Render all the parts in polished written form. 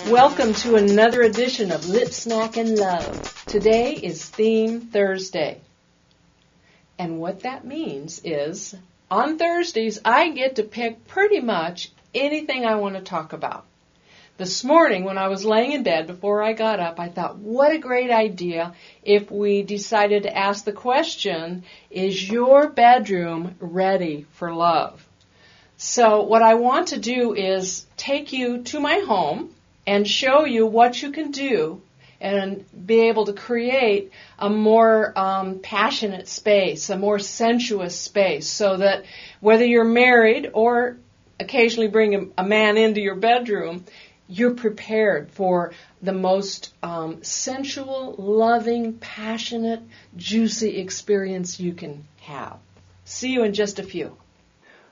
Welcome to another edition of Lip Smack and Love. Today is Theme Thursday. And what that means is, on Thursdays, I get to pick pretty much anything I want to talk about. This morning, when I was laying in bed before I got up, I thought, what a great idea if we decided to ask the question, is your bedroom ready for love? So what I want to do is take you to my home and show you what you can do and be able to create a more passionate space, a more sensuous space, so that whether you're married or occasionally bring a man into your bedroom, you're prepared for the most sensual, loving, passionate, juicy experience you can have. See you in just a few.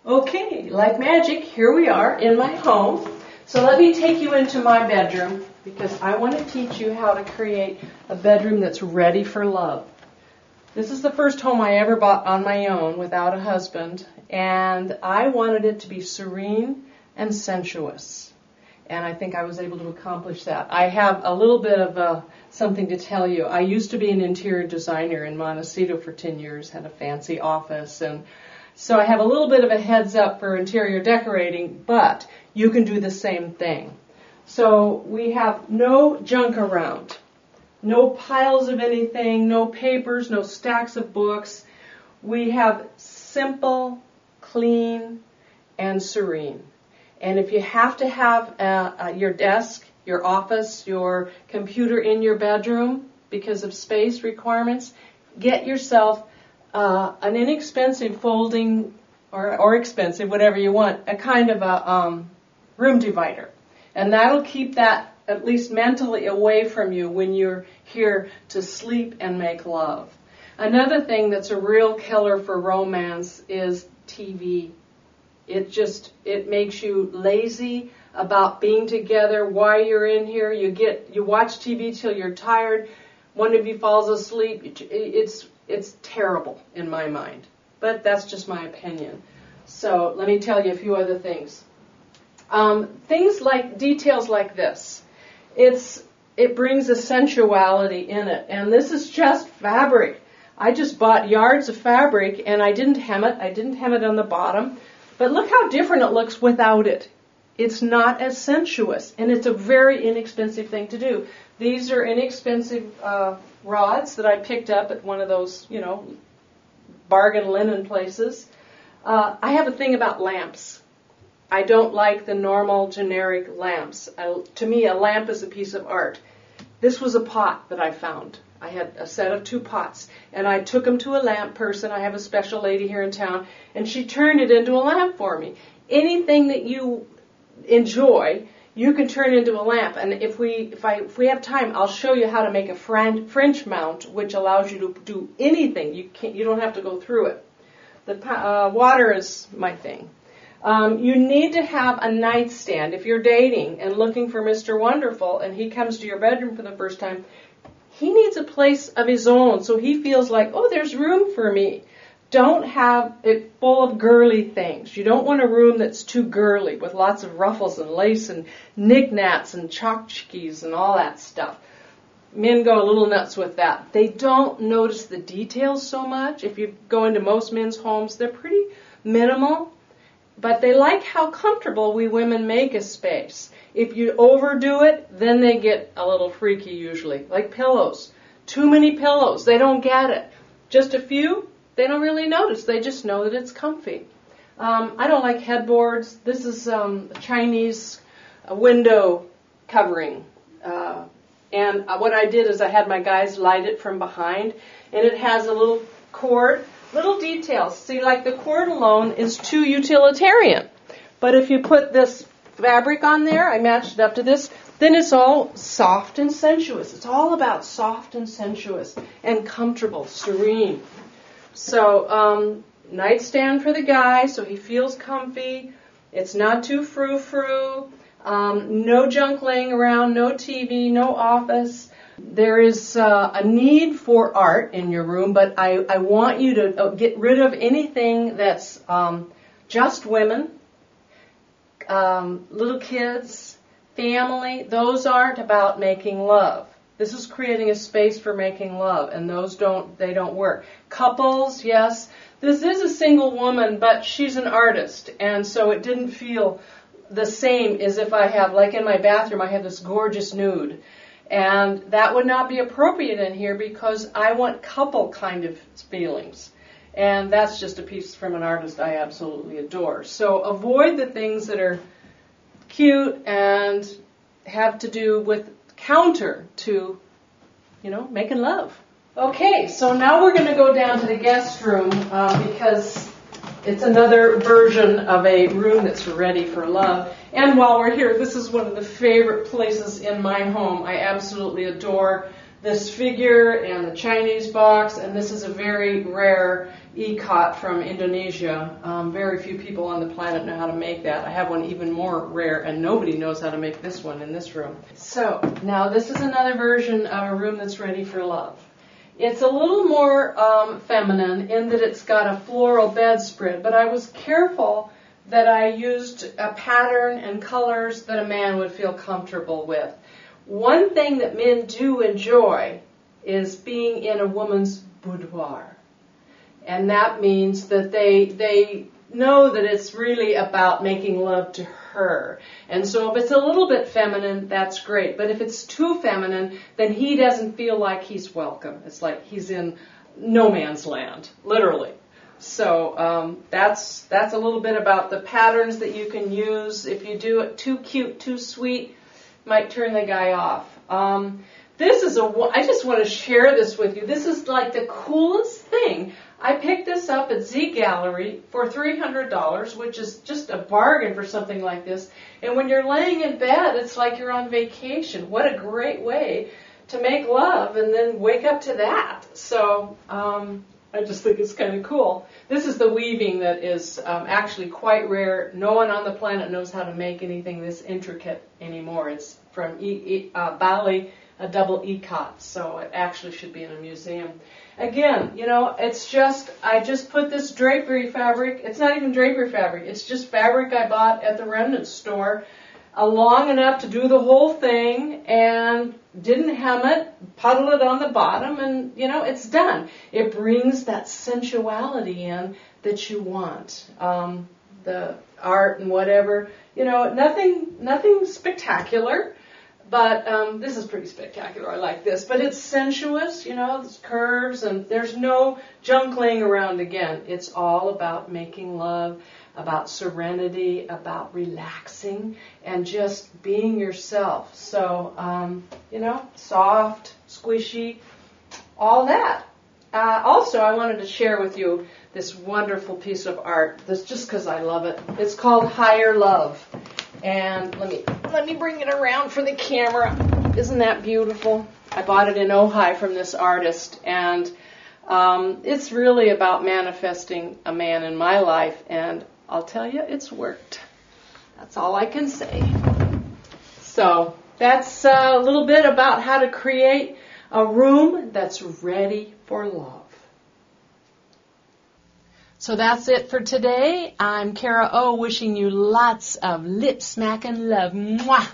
Okay, like magic, here we are in my home. So let me take you into my bedroom because I want to teach you how to create a bedroom that's ready for love. This is the first home I ever bought on my own without a husband, and I wanted it to be serene and sensuous. And I think I was able to accomplish that. I have a little bit of something to tell you. I used to be an interior designer in Montecito for 10 years, had a fancy office, and so I have a little bit of a heads up for interior decorating, but you can do the same thing. So we have no junk around, no piles of anything, no papers, no stacks of books. We have simple, clean, and serene. And if you have to have your desk, your office, your computer in your bedroom because of space requirements, get yourself an inexpensive folding or expensive, whatever you want, a kind of a room divider. And that'll keep that at least mentally away from you when you're here to sleep and make love. Another thing that's a real killer for romance is TV. It makes you lazy about being together while you're in here. You watch TV till you're tired. One of you falls asleep. It's terrible in my mind. But that's just my opinion. So let me tell you a few other things. Things like details like this. It brings a sensuality in it. And this is just fabric. I just bought yards of fabric and I didn't hem it. I didn't hem it on the bottom. But look how different it looks without it. It's not as sensuous, and it's a very inexpensive thing to do. These are inexpensive rods that I picked up at one of those, bargain linen places. I have a thing about lamps. I don't like the normal generic lamps. To me, a lamp is a piece of art. This was a pot that I found. I had a set of 2 pots, and I took them to a lamp person. I have a special lady here in town, and she turned it into a lamp for me. Anything that you enjoy, you can turn into a lamp. And if we have time, I'll show you how to make a French mount, which allows you to do anything. You don't have to go through it. The water is my thing. You need to have a nightstand. If you're dating and looking for Mr. Wonderful, and he comes to your bedroom for the first time, he needs a place of his own, so he feels like, oh, there's room for me. Don't have it full of girly things. You don't want a room that's too girly with lots of ruffles and lace and knickknacks and tchotchkes and all that stuff. Men go a little nuts with that. They don't notice the details so much. If you go into most men's homes, they're pretty minimal, but they like how comfortable we women make a space. If you overdo it, then they get a little freaky usually, like pillows. Too many pillows, they don't get it. Just a few, they don't really notice. They just know that it's comfy. I don't like headboards. This is a Chinese window covering. And what I did is I had my guys light it from behind, and it has a little cord, little details. See, like the cord alone is too utilitarian. But if you put this fabric on there, I matched it up to this, then it's all soft and sensuous. It's all about soft and sensuous and comfortable, serene. So, nightstand for the guy so he feels comfy. It's not too frou-frou. No junk laying around, no TV, no office. There is a need for art in your room, but I want you to get rid of anything that's just women, little kids, family, those aren't about making love. This is creating a space for making love, and those don't work. Couples, yes. This is a single woman, but she's an artist, and so it didn't feel the same as if I have, like in my bathroom, I have this gorgeous nude. And that would not be appropriate in here because I want couple kind of feelings. And that's just a piece from an artist I absolutely adore. So avoid the things that are cute and have to do with counter to, making love. Okay, so now we're going to go down to the guest room because it's another version of a room that's ready for love. And while we're here, this is one of the favorite places in my home. I absolutely adore this figure and the Chinese box, and this is a very rare ikat from Indonesia. Very few people on the planet know how to make that. I have one even more rare, and nobody knows how to make this one in this room. So, now this is another version of a room that's ready for love. It's a little more feminine in that it's got a floral bedspread, but I was careful that I used a pattern and colors that a man would feel comfortable with. One thing that men do enjoy is being in a woman's boudoir. And that means that they know that it's really about making love to her. And so if it's a little bit feminine, that's great. But if it's too feminine, then he doesn't feel like he's welcome. It's like he's in no man's land, literally. So that's a little bit about the patterns that you can use. If you do it too cute, too sweet, might turn the guy off. I just want to share this with you. This is like the coolest thing. I picked this up at Z Gallery for $300, which is just a bargain for something like this. And when you're laying in bed, it's like you're on vacation. What a great way to make love and then wake up to that. So I just think it's kind of cool. This is the weaving that is actually quite rare. No one on the planet knows how to make anything this intricate anymore. It's from Bali, a double ikat, so it actually should be in a museum. Again, I just put this drapery fabric. It's not even drapery fabric. It's just fabric I bought at the remnant store, long enough to do the whole thing, and didn't hem it, puddle it on the bottom, and, it's done. It brings that sensuality in that you want. The art and whatever, nothing spectacular. But this is pretty spectacular. I like this. But it's sensuous, there's curves, and there's no junk laying around again. It's all about making love, about serenity, about relaxing, and just being yourself. So, soft, squishy, all that. Also, I wanted to share with you this wonderful piece of art. This just because I love it. It's called Higher Love. And let me bring it around for the camera. Isn't that beautiful? I bought it in Ojai from this artist, and it's really about manifesting a man in my life, and I'll tell you, it's worked. That's all I can say. So that's a little bit about how to create a room that's ready for love. So that's it for today. I'm Kara O, wishing you lots of lip smacking love. Mwah!